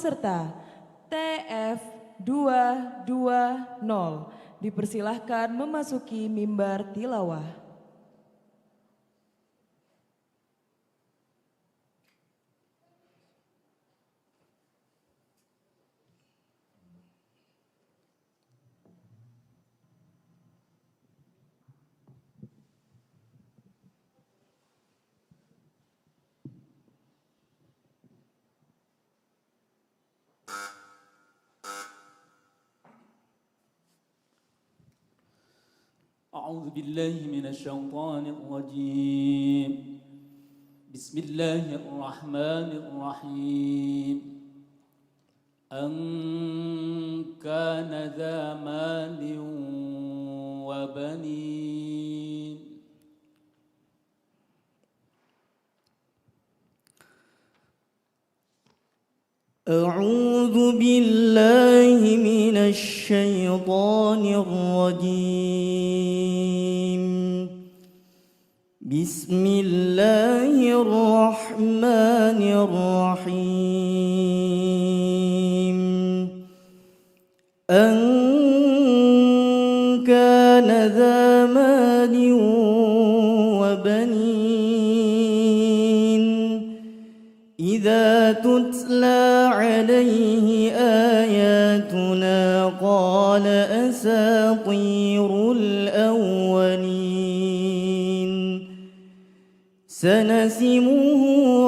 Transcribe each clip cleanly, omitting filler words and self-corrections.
peserta TF220 dipersilahkan memasuki mimbar tilawah. أعوذ بالله من الشيطان الرجيم. بسم الله الرحمن الرحيم. أن كان ذا مال وبنين. أعوذ بالله من الشيطان الرجيم. بسم الله الرحمن الرحيم. أن كان ذا مال وبنين إذا تتلى عليه آياتنا قال أساطير الأولين. سنسمه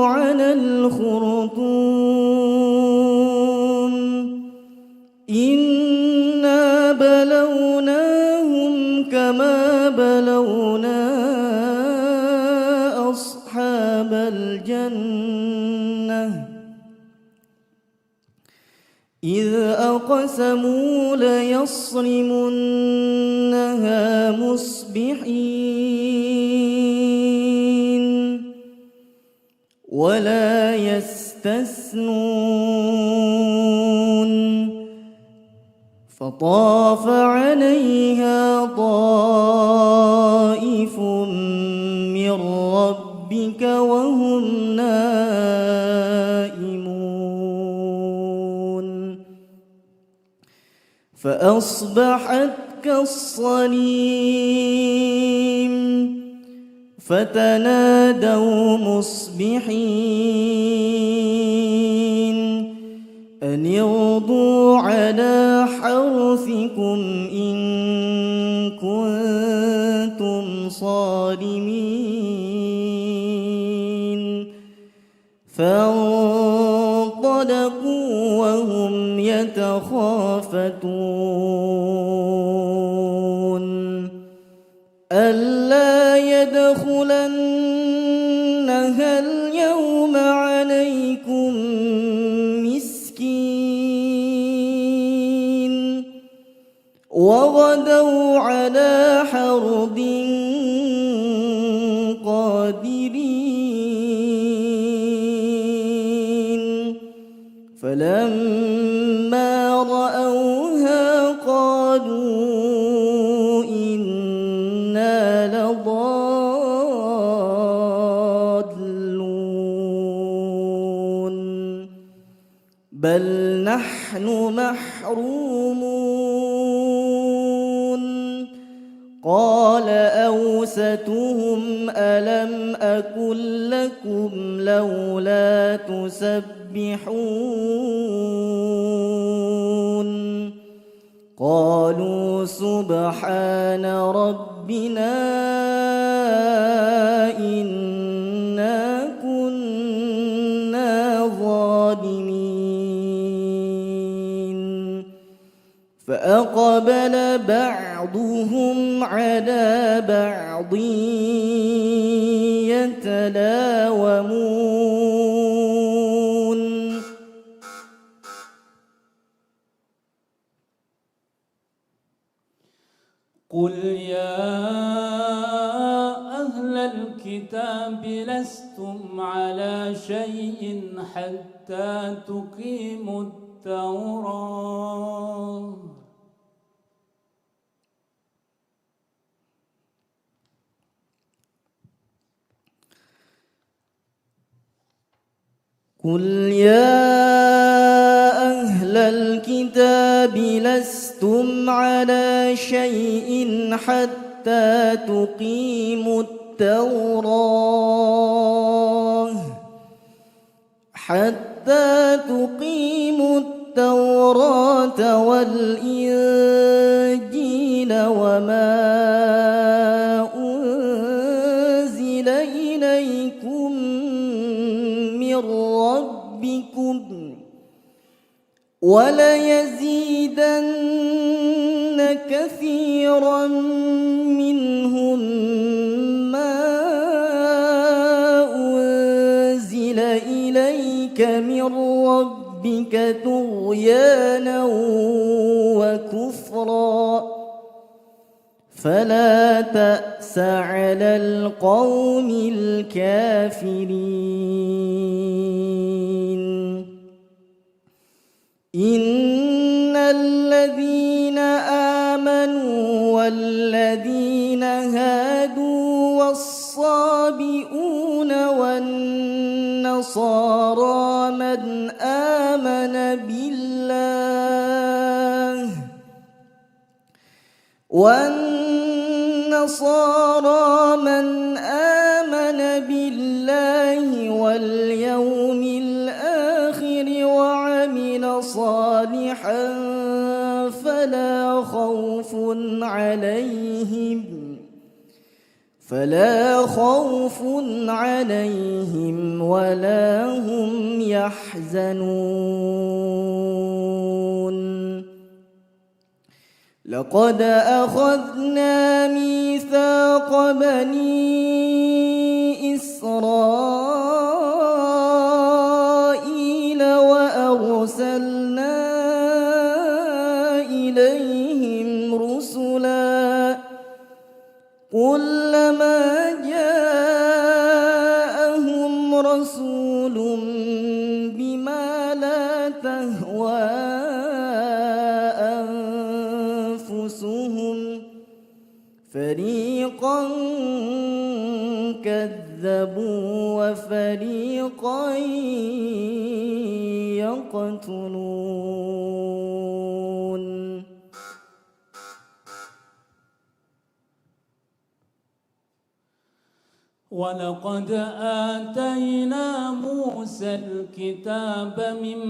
على الخرطوم إنا بلوناهم كما بلونا أصحاب الجنة إذ أقسموا ليصرمنها مصبحين ولا يستثنون فطاف عليها طائف من ربك وهم نائمون فأصبحت كالصريم فتنادوا مصبحين أن اغدوا على حرثكم إن كنتم صارمين فانطلقوا وهم يتخافتون ألا يدخلنها اليوم عليكم مسكين وغدوا على حرد قادرين فلما رأوها قالوا إنا لضالون بل نحن محرومون قال أوسطهم ألم أقل لكم لولا تسبحون قالوا سبحان ربنا إنا كنا ظالمين فأقبل بعضهم على بعض يتلاومون قل يا أهل الكتاب لستم على شيء حتى تقيموا التوراة قل يا الكتاب لستم على شيء حتى تقيموا التوراة والإنجيل وما أنزل إليكم من ربكم وليزيدن كثيرا منهم ما أنزل إليك من ربك طغيانا وكفرا فلا تأس على القوم الكافرين إن الذين آمنوا والذين هادوا والصابئون والنصارى من آمن بالله واليوم الآخر وعمل صالحا فلا خوف عليهم ولا هم يحزنون لقد أخذنا ميثاق بني إسرائيل وأرسلنا إليهم رسلا كلما جاءهم رسول بما لا تهوى أنفسهم فريقا كذبوا وفريقا يقتلون ولقد آتينا موسى الكتاب من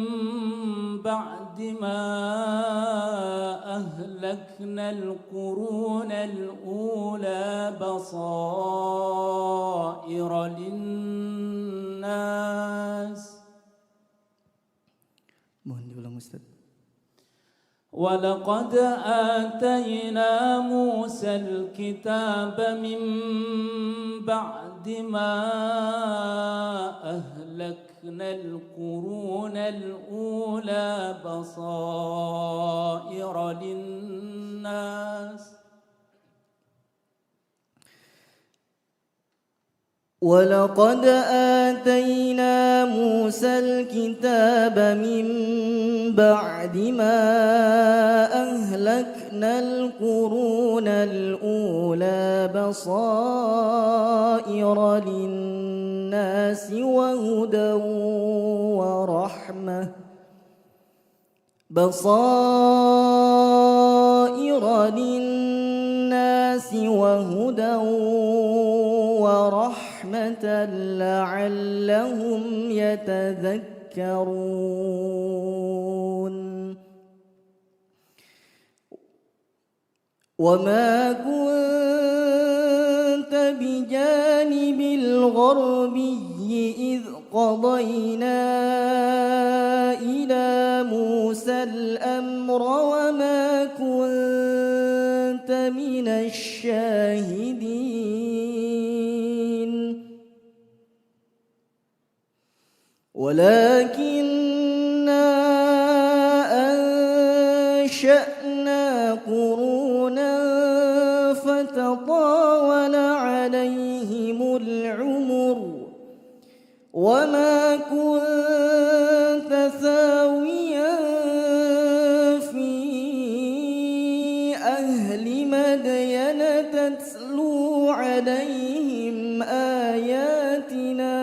بعد ما أهلكنا القرون الأولى بصائر للناس. ولقد آتينا موسى الكتاب من بعد ما أهلكنا القرون الأولى بصائر للناس. ولقد آتينا موسى الكتاب من بعد ما أهلكنا القرون الأولى بصائر للناس وهدى ورحمة لعلهم يتذكرون وما كنت بجانب الغربي إذ قضينا إلى موسى الأمر وما كنت من الشاهدين ولكننا أنشأنا قرونا فتطاول عليهم العمر وما كنت ثاويا في أهل مدين تتلو عليهم آياتنا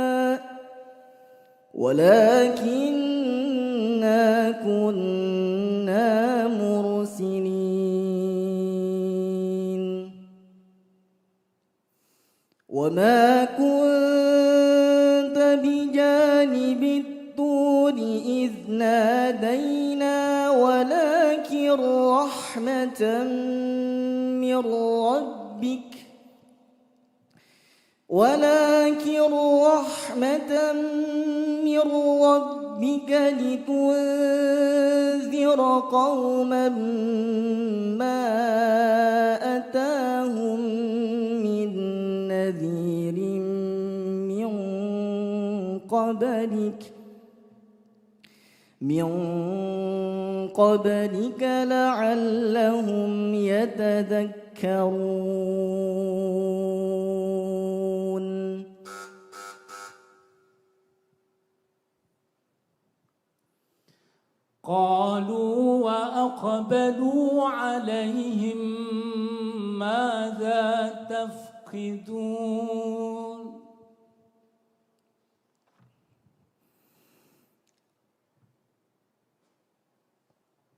ولكننا كنا مرسلين وما كنت بجانب الطور إذ نادينا ولكن رحمة من ربك لتنذر قوما ما أتاهم من نذير من قبلك لعلهم يتذكرون قالوا وأقبلوا عليهم ماذا تفقدون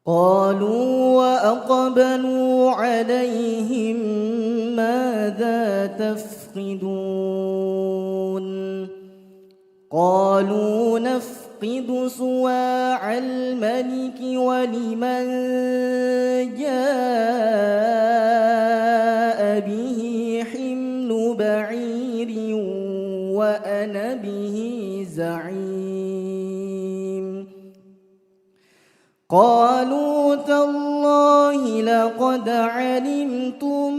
قالوا وأقبلوا عليهم ماذا تفقدون قالوا نفقد صواع الملك ولمن جاء به حمل بعير وأنا به زعيم قالوا تالله لقد علمتم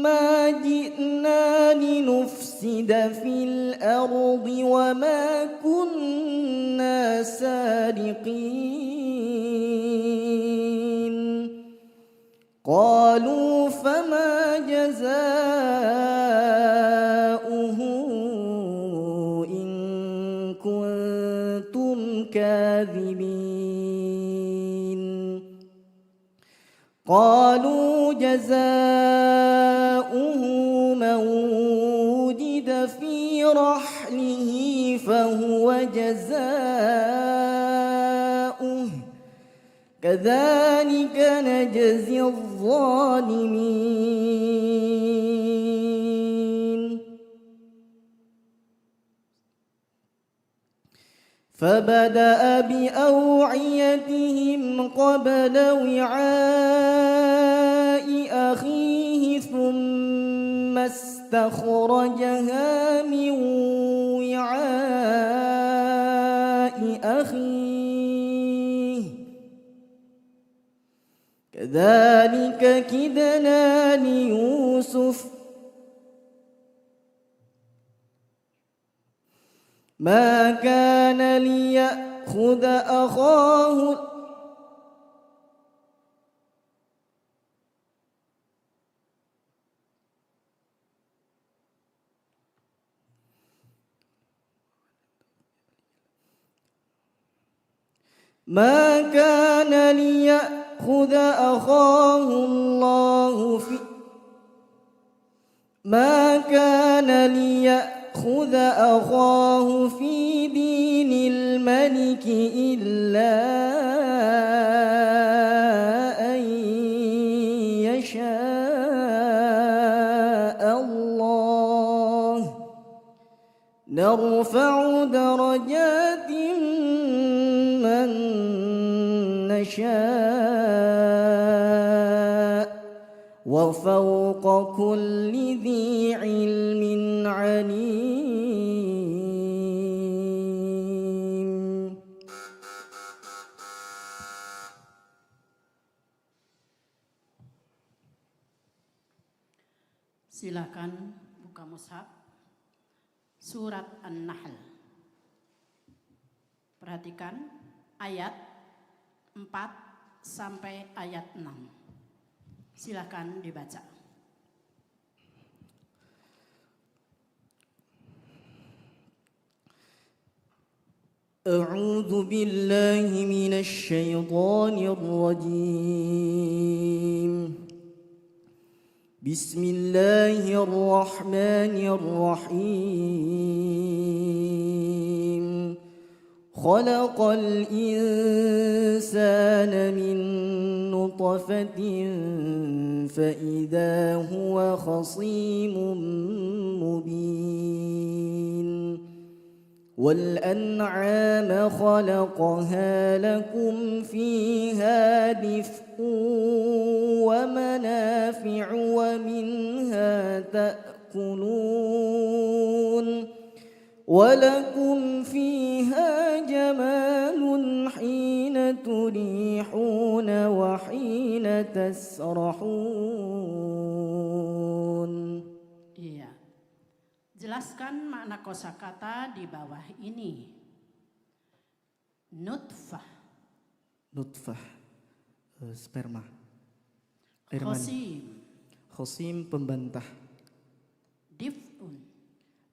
ما جئنا لنفسد في الأرض وما كنا سارقين قالوا فما جزاؤه إن كنتم كاذبين قالوا جزاؤه من وجد في رحله فهو جزاؤه كذلك نجزي الظالمين فبدأ بأوعيتهم قبل وعاء أخيه ثم استخرجها من وعاء أخيه كذلك كدنا ليوسف ما كان ليأخذ أخاه في دين الملك إلا أن يشاء الله نرفع درجات من نشاء وفوق كل ذي علم عليم. Silakan buka mushaf surat An-Nahl. Perhatikan ayat 4 sampai ayat 6. Silakan dibaca. أعوذ بالله من الشيطان الرجيم. بسم الله الرحمن الرحيم. خلق الإنسان من نطفة فإذا هو خصيم مبين والأنعام خلقها لكم فيها دفء ومنافع ومنها تأكلون ولكم فيها جمال حين تريحون وحين تسرحون. Iya. Jelaskan makna kosakata di bawah ini. Nutfah, Nutfah, sperma, air mani. khosim, Khosim, pembantah. dif'un,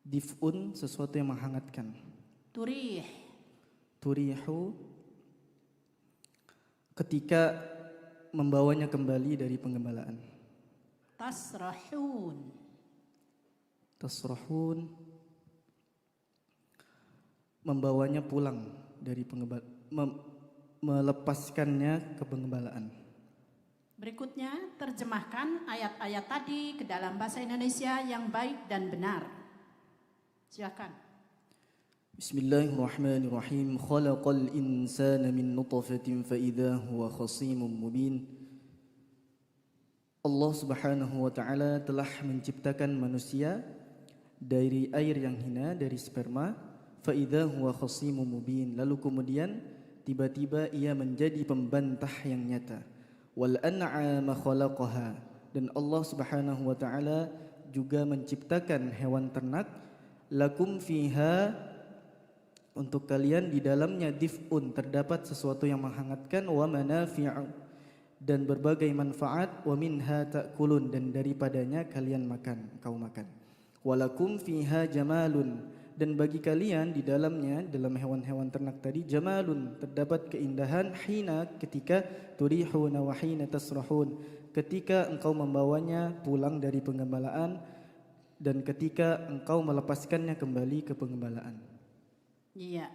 Dif'un, sesuatu yang menghangatkan. turih, Turihu, ketika membawanya kembali dari penggembalaan. tasrahun, Tasrahun, membawanya pulang dari melepaskannya ke penggembalaan. Berikutnya terjemahkan ayat-ayat tadi ke dalam bahasa Indonesia yang baik dan benar. Silakan. Bismillahirrahmanirrahim. Khalaqal insana min nutfatin fa idza huwa khasimun mubin. Allah Subhanahu wa taala telah menciptakan manusia dari air yang hina, dari sperma, fa idza huwa khasimun mubin. Lalu kemudian tiba-tiba ia menjadi pembantah yang nyata. Wal an'ama khalaqaha, dan Allah Subhanahu wa taala juga menciptakan hewan ternak, lakum fiha, untuk kalian di dalamnya dif'un, terdapat sesuatu yang menghangatkan, wa manafi'u, dan berbagai manfaat, wa minha ta'kulun, dan daripadanya kalian makan, kau makan. Walakum fiha jamalun, dan bagi kalian di dalamnya, dalam hewan-hewan ternak tadi, jamalun, terdapat keindahan, hina, ketika turihuna wa hina tasrahun, ketika engkau membawanya pulang dari penggembalaan dan ketika engkau melepaskannya kembali ke penggembalaan. Iya.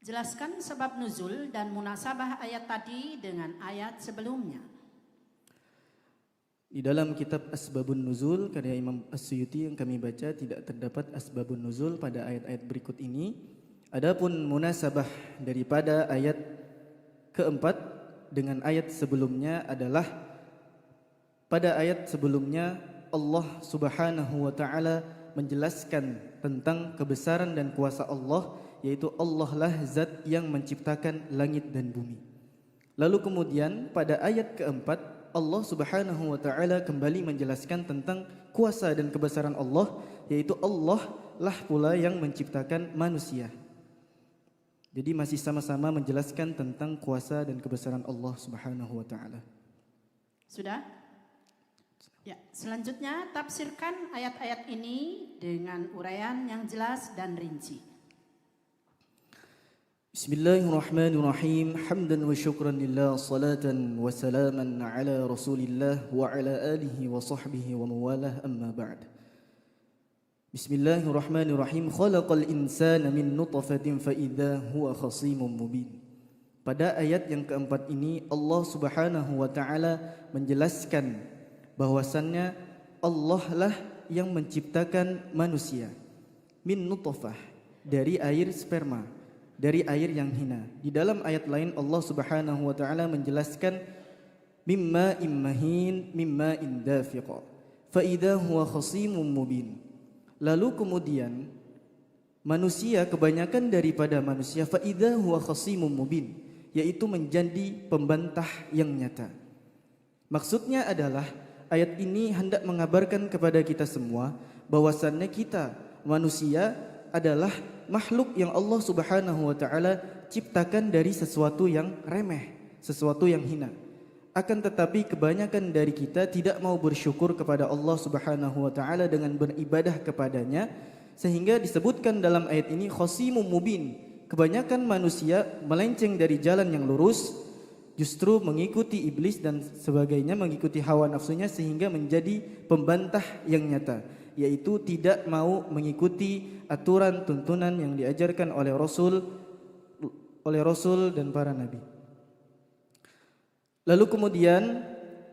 Jelaskan sebab nuzul dan munasabah ayat tadi dengan ayat sebelumnya. Di dalam kitab Asbabun Nuzul karya Imam As-Suyuti yang kami baca tidak terdapat Asbabun Nuzul pada ayat-ayat berikut ini. Adapun munasabah daripada ayat keempat dengan ayat sebelumnya adalah pada ayat sebelumnya Allah Subhanahu wa taala menjelaskan tentang kebesaran dan kuasa Allah, yaitu Allah lah zat yang menciptakan langit dan bumi. Lalu kemudian pada ayat keempat Allah Subhanahu wa taala kembali menjelaskan tentang kuasa dan kebesaran Allah, yaitu Allah lah pula yang menciptakan manusia. Jadi masih sama-sama menjelaskan tentang kuasa dan kebesaran Allah Subhanahu wa taala. Sudah? Ya, selanjutnya tafsirkan ayat-ayat ini dengan uraian yang jelas dan rinci. Bismillahirrahmanirrahim. Hamdan wa syukran lillah, salatan wa salaman ala Rasulillah wa ala alihi wa sahbihi wa mawalah, amma ba'd. Bismillahirrahmanirrahim. Khalaqal insana min nutfatin fa idza huwa khasimun mubin. Pada ayat yang keempat ini Allah Subhanahu wa taala menjelaskan bahwasannya Allah lah yang menciptakan manusia min nutfah, dari air sperma, dari air yang hina. Di dalam ayat lain Allah Subhanahu wa taala menjelaskan mimma immahin mimma indafiqa fa idza huwa khasimun mubin. Lalu kemudian manusia, kebanyakan daripada manusia, fa idza huwa khasimun mubin, yaitu menjadi pembantah yang nyata. Maksudnya adalah ayat ini hendak mengabarkan kepada kita semua bahwasannya kita manusia adalah makhluk yang Allah Subhanahu wa taala ciptakan dari sesuatu yang remeh, sesuatu yang hina. Akan tetapi kebanyakan dari kita tidak mau bersyukur kepada Allah Subhanahu wa taala dengan beribadah kepadanya, sehingga disebutkan dalam ayat ini khasimun mubin. Kebanyakan manusia melenceng dari jalan yang lurus, justru mengikuti iblis dan sebagainya, mengikuti hawa nafsunya, sehingga menjadi pembantah yang nyata, yaitu tidak mau mengikuti aturan tuntunan yang diajarkan oleh Rasul oleh Rasul dan para nabi. Lalu kemudian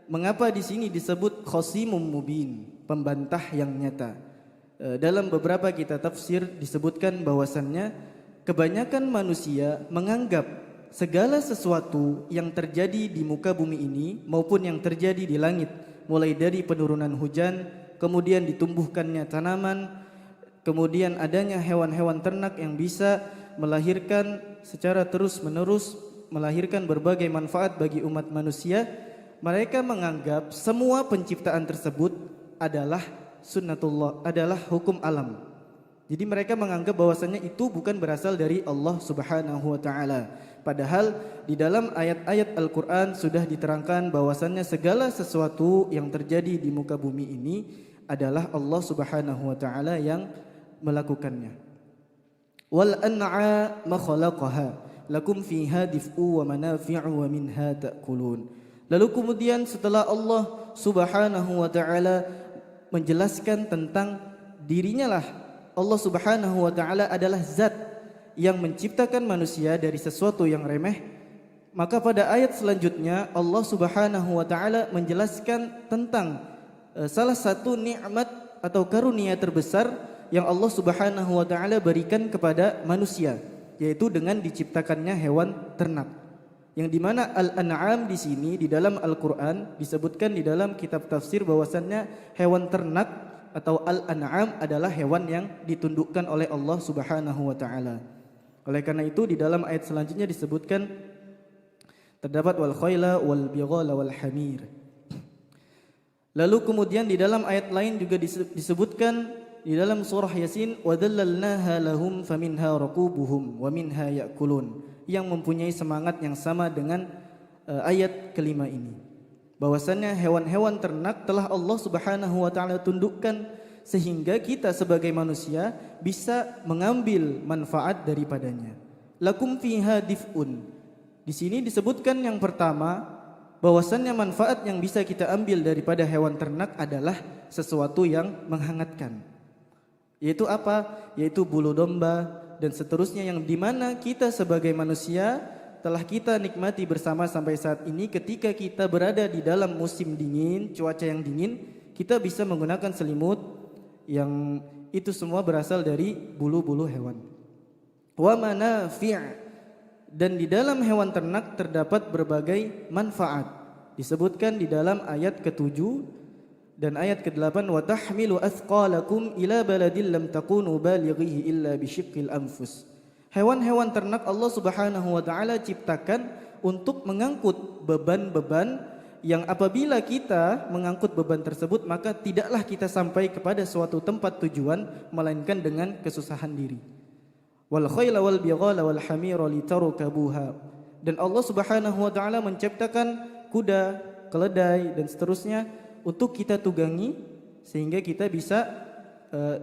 mengapa di sini disebut khosimum mubin, pembantah yang nyata? Dalam beberapa kitab tafsir disebutkan bahwasannya kebanyakan manusia menganggap segala sesuatu yang terjadi di muka bumi ini maupun yang terjadi di langit, mulai dari penurunan hujan, kemudian ditumbuhkannya tanaman, kemudian adanya hewan-hewan ternak yang bisa melahirkan secara terus-menerus, melahirkan berbagai manfaat bagi umat manusia. Mereka menganggap semua penciptaan tersebut adalah sunnatullah, adalah hukum alam. Jadi mereka menganggap bahwasannya itu bukan berasal dari Allah Subhanahu wa taala. Padahal di dalam ayat-ayat Al-Qur'an sudah diterangkan bahwasannya segala sesuatu yang terjadi di muka bumi ini adalah Allah Subhanahu wa taala yang melakukannya. Wal an'ama khalaqaha lakum fiha dif'u wa manafi'u wa minha ta'kulun. Lalu kemudian setelah Allah Subhanahu wa taala menjelaskan tentang dirinya lah, Allah Subhanahu wa taala adalah zat yang menciptakan manusia dari sesuatu yang remeh, maka pada ayat selanjutnya Allah Subhanahu wa taala menjelaskan tentang salah satu nikmat atau karunia terbesar yang Allah Subhanahu wa taala berikan kepada manusia, yaitu dengan diciptakannya hewan ternak. Yang dimana al-an'am di sini di dalam Al-Qur'an disebutkan di dalam kitab tafsir bahwasannya hewan ternak atau al-an'am adalah hewan yang ditundukkan oleh Allah Subhanahu wa taala. Oleh karena itu di dalam ayat selanjutnya disebutkan terdapat wal khayla wal bighala wal hamir. Lalu kemudian di dalam ayat lain juga disebutkan di dalam surah Yasin wa dhallalnaha lahum faminha raqubuhum wa minha ya'kulun, yang mempunyai semangat yang sama dengan ayat kelima ini. Bahwasannya hewan-hewan ternak telah Allah Subhanahu wa taala tundukkan sehingga kita sebagai manusia bisa mengambil manfaat daripadanya. Lakum fiha dif'un. Di sini disebutkan yang pertama bahwasannya manfaat yang bisa kita ambil daripada hewan ternak adalah sesuatu yang menghangatkan. Yaitu apa? Yaitu bulu domba dan seterusnya, yang dimana kita sebagai manusia telah kita nikmati bersama sampai saat ini. Ketika kita berada di dalam musim dingin, cuaca yang dingin, kita bisa menggunakan selimut yang itu semua berasal dari bulu-bulu hewan. Wa manafi', dan di dalam hewan ternak terdapat berbagai manfaat. Disebutkan di dalam ayat ke-7 dan ayat ke-8, wa tahmilu athqalakum ila baladil lam takunu balighihi illa bisyiqqil anfus. Hewan-hewan ternak Allah Subhanahu wa taala ciptakan untuk mengangkut beban-beban yang apabila kita mengangkut beban tersebut maka tidaklah kita sampai kepada suatu tempat tujuan melainkan dengan kesusahan diri. Wal khayla wal bighala wal hamira litarukabuha. Dan Allah Subhanahu wa taala menciptakan kuda, keledai dan seterusnya untuk kita tunggangi sehingga kita bisa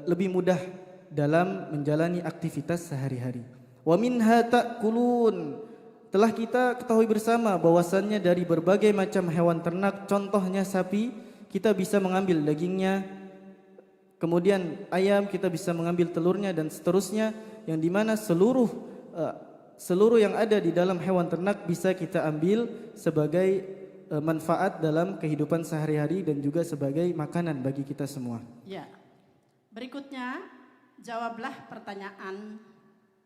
lebih mudah dalam menjalani aktivitas sehari-hari. Wa minha ta'kulun. Telah kita ketahui bersama bahwasannya dari berbagai macam hewan ternak, contohnya sapi, kita bisa mengambil dagingnya, kemudian ayam kita bisa mengambil telurnya dan seterusnya, yang dimana seluruh yang ada di dalam hewan ternak bisa kita ambil sebagai manfaat dalam kehidupan sehari-hari dan juga sebagai makanan bagi kita semua. Ya. Berikutnya, jawablah pertanyaan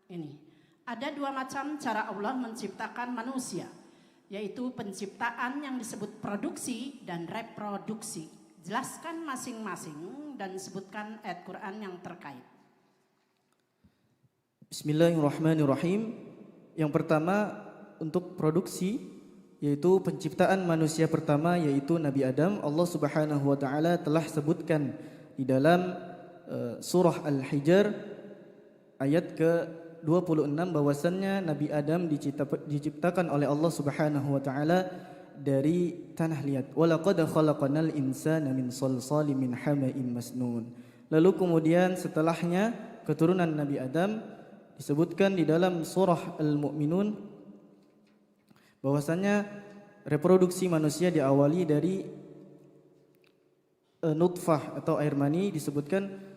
ini. Ada dua macam cara Allah menciptakan manusia, yaitu penciptaan yang disebut produksi dan reproduksi. Jelaskan masing-masing dan sebutkan ayat Quran yang terkait. Bismillahirrahmanirrahim. Yang pertama untuk produksi, yaitu penciptaan manusia pertama yaitu Nabi Adam. Allah Subhanahu wa taala telah sebutkan di dalam surah Al-Hijr ayat ke-26 bahwasannya Nabi Adam diciptakan oleh Allah Subhanahu wa taala dari tanah liat. Wa laqad khalaqnal insana min salsalin min hama'in masnun. Lalu kemudian setelahnya keturunan Nabi Adam disebutkan di dalam surah Al-Mu'minun bahwasannya reproduksi manusia diawali dari nutfah atau air mani, disebutkan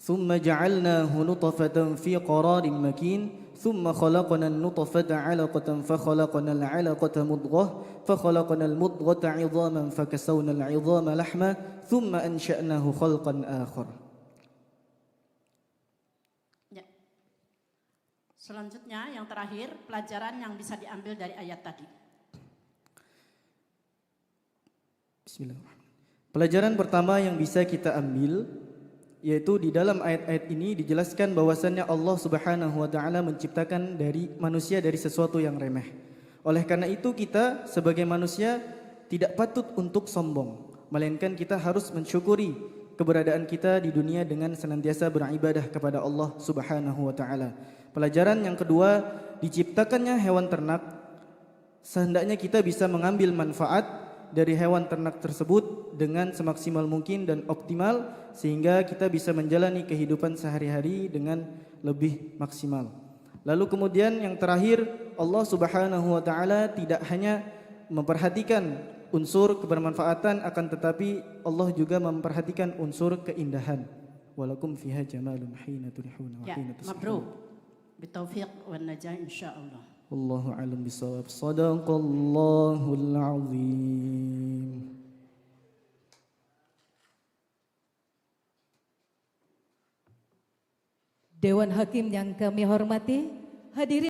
ثم جعلناه نطفة في قرار مكين ثم خلقنا النطفة علقة فخلقنا العلقة مضغة فخلقنا المضغة عظاما فكسونا العظام لحما ثم أنشأناه خلقا آخر. Ya. Selanjutnya yang terakhir pelajaran yang bisa diambil dari ayat tadi. Bismillahirrahmanirrahim. Pelajaran pertama yang bisa kita ambil yaitu di dalam ayat-ayat ini dijelaskan bahwasannya Allah Subhanahu wa taala menciptakan dari manusia dari sesuatu yang remeh. Oleh karena itu kita sebagai manusia tidak patut untuk sombong, melainkan kita harus mensyukuri keberadaan kita di dunia dengan senantiasa beribadah kepada Allah Subhanahu wa taala. Pelajaran yang kedua, diciptakannya hewan ternak, sehendaknya kita bisa mengambil manfaat dari hewan ternak tersebut dengan semaksimal mungkin dan optimal sehingga kita bisa menjalani kehidupan sehari-hari dengan lebih maksimal. Lalu kemudian yang terakhir, Allah Subhanahu wa taala tidak hanya memperhatikan unsur kebermanfaatan akan tetapi Allah juga memperhatikan unsur keindahan. Walakum fiha jamalun hina turihuna wa hina tusbihun. Mabruk. Bitaufiq wan najah insyaallah. Wallahu a'lam bishawab. Shadaqallahul azim. Dewan Hakim yang kami hormati, hadirin